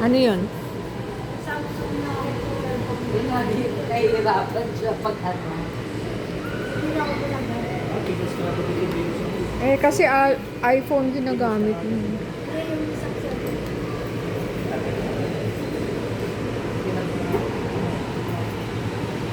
Ano yun? Samsung na Yun nga, nahihirapan siya pag ano. hindi na ako gumagana. Eh, kasi iPhone ginagamit mo. Kaya yung isang cellphone.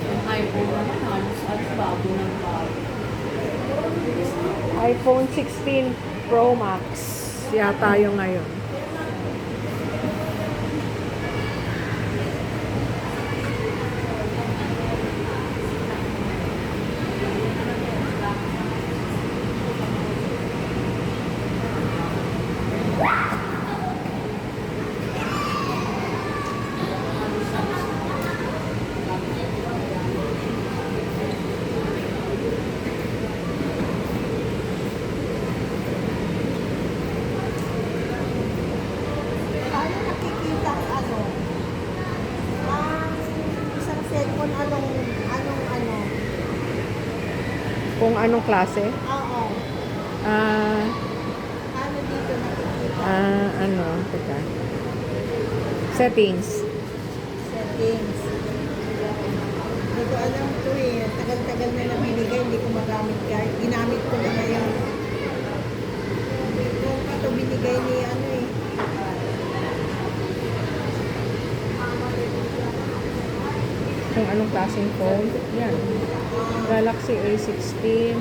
Yung iPhone naman, halos bago ng bago. iPhone 16 Pro Max yata yung ngayon. Paano nakikita ang ano? Ang isang cellphone, ano? Kung anong klase? Oo. Ah, Ano dito nakikita? ano, teka. Settings. Settings. Hindi ko alam to eh. Tagal-tagal na binigay, hindi ko magamit kahit. Ginamit ko na ngayon. Hindi ko pa to binigay ni ano eh. Kung anong klaseng phone. Yan. Galaxy A16.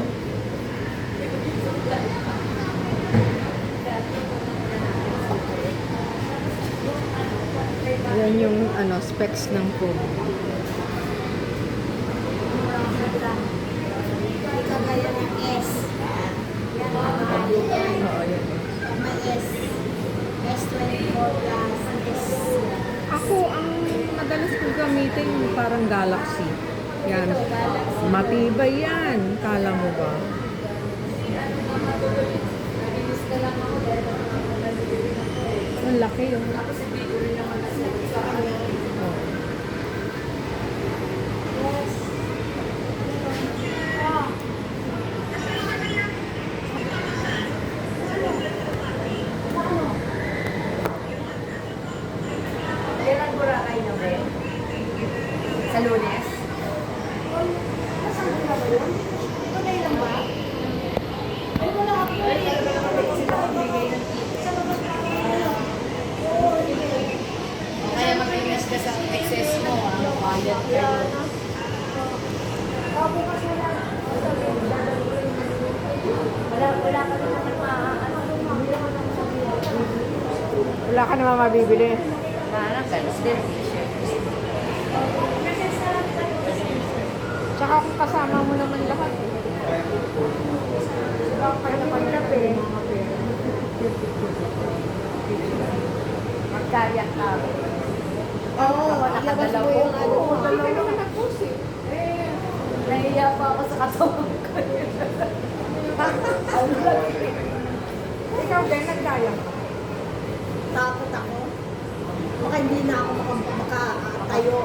Yan yung ano, specs ng phone. Hindi kagaya ng S. Yan ang mahal. Oo, yan. May S. S24 plus S. Ako, ang madalas kong gamitin yung parang Galaxy. Yan. Matibay yan. Kala mo ba? Ang laki yung... Yes. Kailan Boracay na ba? Sa Lunes? Nasaan na ba yun? Ito na ilang ba? Ay, wala ako. Sa labas na ako. Kaya mag-invest ka sa excess mo, bayad ka. Ako kasi wala. Wala ka naman Wala ka naman mabibili. Parang galos din, t-shirt. Tsaka kung kasama mo naman lahat. Bakit napanggap eh. Magkaya ka. Oo, ilabas mo yung ano. Hindi naman nag-post eh. Nahiya pa ako sa katawan ko. Ikaw din, nagdaya ka. Takot ako. Baka hindi na ako makatayo.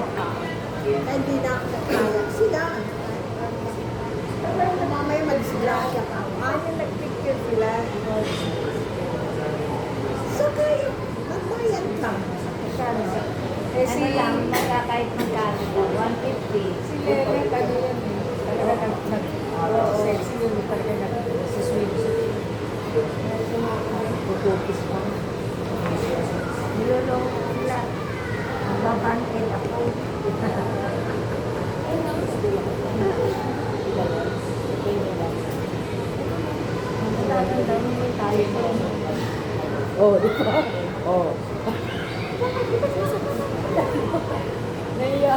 Kaya hindi na ako makaya. Sila. Mamaya mag-disgrasya ka. Yung nag-picture sila. So kaya, magbayan ka. Kano? Eh si... Ano lang, kahit magkano daw, 150. Si Lele, ano yan eh. Talaga nag-sexy yun. Talaga nag-swimsuit. Tutupis pa. Niloloko sila. Babangkit ako. Tatandaan mo tayo ko. Oh, di ba? Oh. Naiya.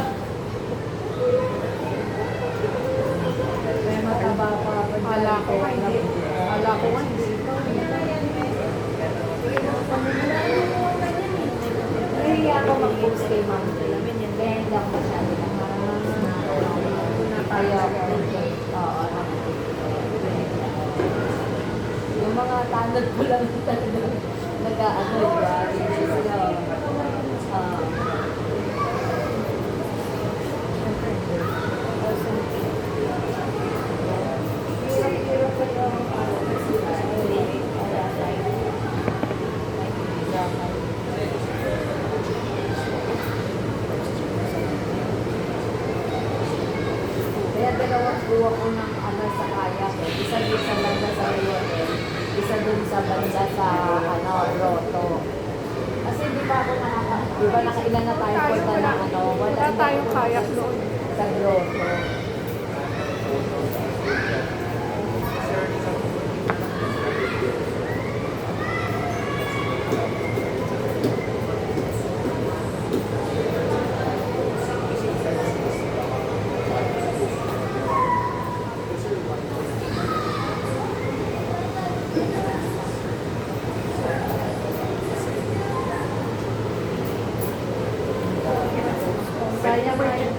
May mataba pa. Kala ko hindi. Kala ko hindi. Nahiya ako mag-post kay ma'am. Alam yun, kaya hindi ako masyado lang. Kaya ako. Oo. Yung mga tanod ko lang talaga nag-ano, sila. Kaya dalawang buwan ko ng ano sa kayak eh. Isa dun sa banda sa Riotel, isa dun sa banda sa ano, Roto. Kasi di ba ako di ba nakailan na tayo punta na ano, Wala tayong kayak noon. sa Grotto. Sayang ba yun?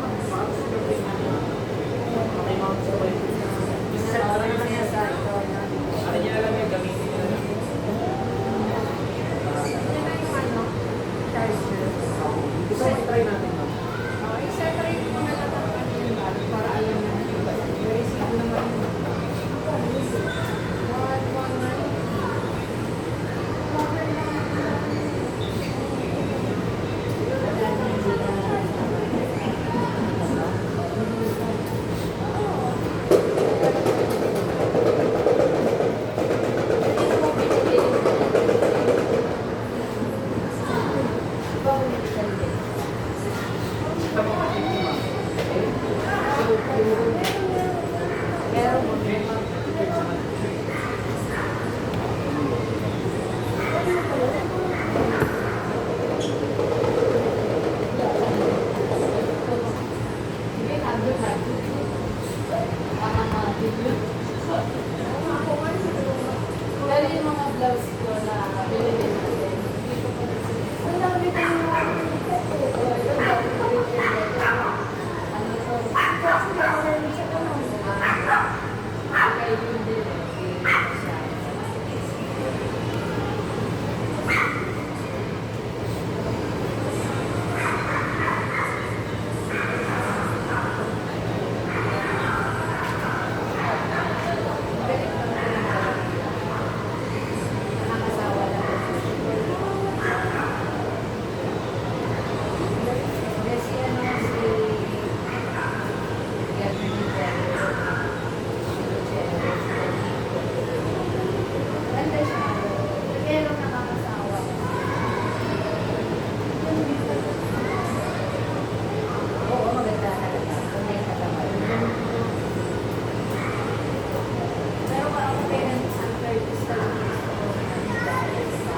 Pero yung mga blouse ko na binili natin, ang dami ko yung ano to? Kaya yun din eh. Nakakasawa lang. Kasi ano si Gavin ganda siya. Pero nakakasawa. Oo, maganda talaga. Kung may katawan. Pero parang parents ang Curtis talaga gusto ko dahil sa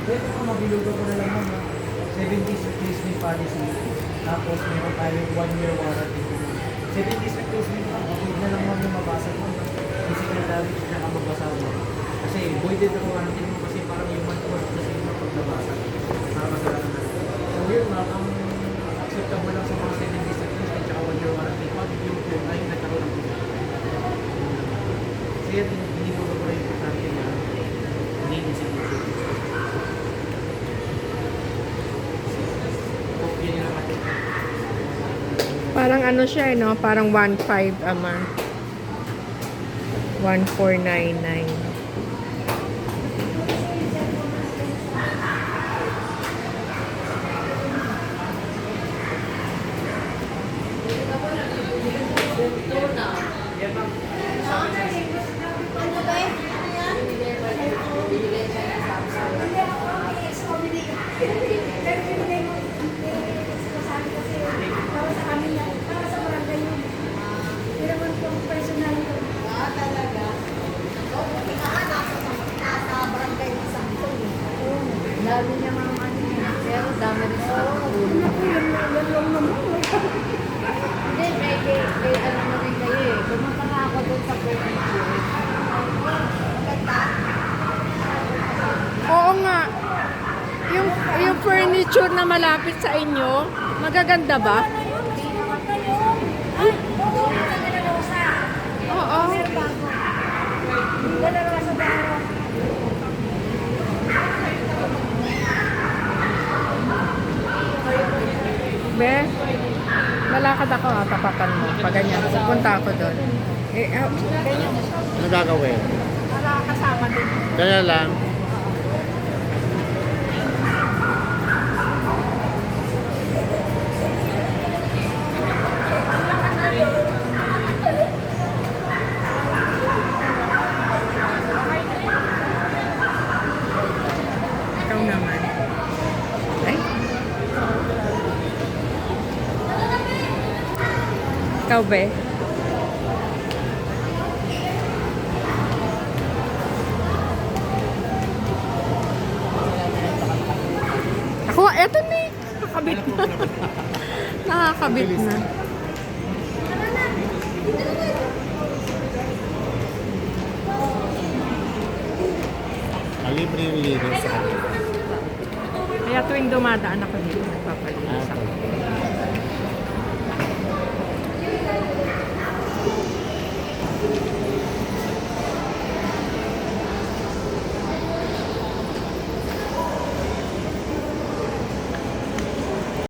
Pwede ko mabilugo ko na lang na 7 days replacement policy. Tapos meron tayong 1 year warranty. 7 days replacement pa. Kapag na lang mo mabasa mo. Physical damage na ka magbasa mo. Kasi voided ang warranty mo kasi parang yung month worth na sa'yo pag nabasa. Nakakasalanan na. So yun, ang acceptable lang sa mga 7 days replacement at 1 year warranty. Pag yung phone ay nagkaroon ng problema. Kasi yan, hindi mo na yung importante na hindi niya siguro. Parang ano siya, no? Parang 1.5 a month. 1,499. dami niya mga ano eh. Pero dami rin sa ulo. Hindi, may ano na rin kayo eh. Pumunta nga ako doon sa furniture. Ganda. nga. Yung furniture na malapit sa inyo, magaganda ba? Oo. Be, lalakad ako tapatan mo. Pag ganyan, pupunta ako doon. Ano gagawin? Para kasama din. Kaya lang. Ikaw naman. Ay. Ikaw, be? Ako, eto na eh. Nakakabit na. Nakakabit na. Libre yung linis sa kanila. Kaya tuwing dumadaan ako dito, nagpapalinis Ah, ako.